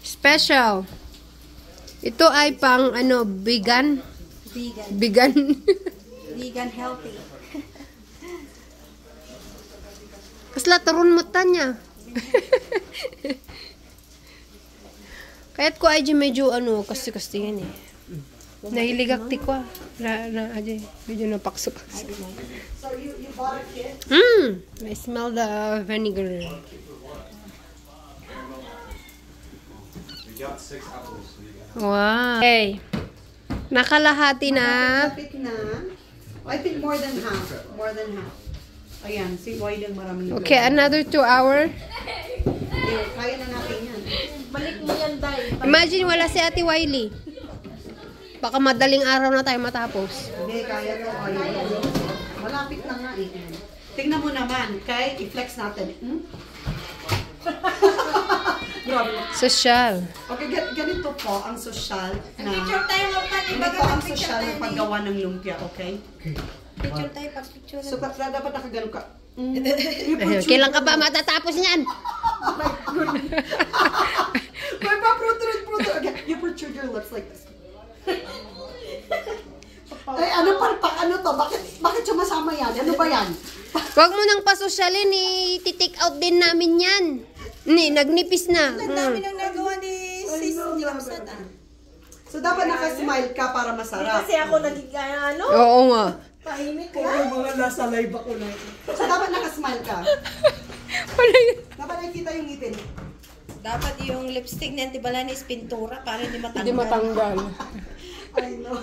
Special. Ito ay pang ano, vegan. Vegan. Vegan healthy. Kasla turun mo tanya. Kaya't ko ay medyo ano, kasi yan eh. Nahiligak ti ko. Medyo napaksok. So you bought a kit? I smell the vinegar. We got 6 apples. Wow. Okay. Nakalahati na. Kapit na. I think more than half. More than half. Ayan, si Wiley maraming ito. Okay, another 2 hour. Kaya na natin yan. Balik mo yan, Day. Imagine wala si Ate Wiley. Baka madaling araw na tayo matapos. Hindi, kaya to. Malapit na nga eh. Tingnan mo naman, kay i-flex natin. Grabe. Social. Okay, ganito po ang social na... Picture tayo magpapit. Ganito ang social na paggawa ng lumpia, okay? Picture tayo, pag-picture. So, dapat nakagano ka. Kailan ka ba matatapos niyan? May pa, protrude. Okay, you protrude your lips like this. Ay, ano to? Bakit sumasama yan? Ano ba yan? Huwag mo nang pasosyalin eh. Titik out din namin yan. Nagnipis na. Ang dami nang nagawa ni Sis Nilapsat ah. So, dapat nakasmile ka para masarap. Kasi ako naging ano? Oo nga. Tahimik ko. Mga nasa live ako na ito. So, dapat nakasmile ka. Dapat nakikita yung ngipin. Dapat yung lipstick na antibalanis pintura para hindi matanggal. Hindi matanggal. I know.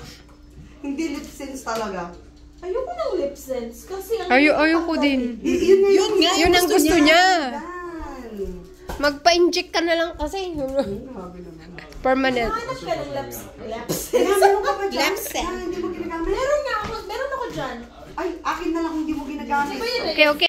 Hindi lip sense talaga. Ayoko ng lip sense kasi ang Ayoko din. Yun nga. Yun ang gusto niya. Yan. Magpa-inject ka na lang kasi. Grabe naman. Permanent. hanap ka ng lip sense. Meron ka ba dyan? Lip sense. Hindi mo ginagamit? Meron nga ako. Meron ako dyan. Ay, akin na lang kung hindi mo ginagamit. Okay.